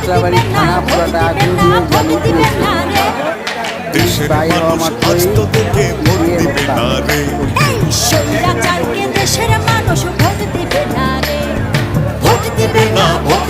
যাত্রাবাড়ি থানা পুরাটা আগুন দিয়ে জ্বালিয়ে দিয়েছে। দেশের মানুষ আজ তো তোকে ভোট দিবে না রে। স্বৈরাচারকে দেশের মানুষ ভোট দিবে না রে, ভোট দিবে না, ভোট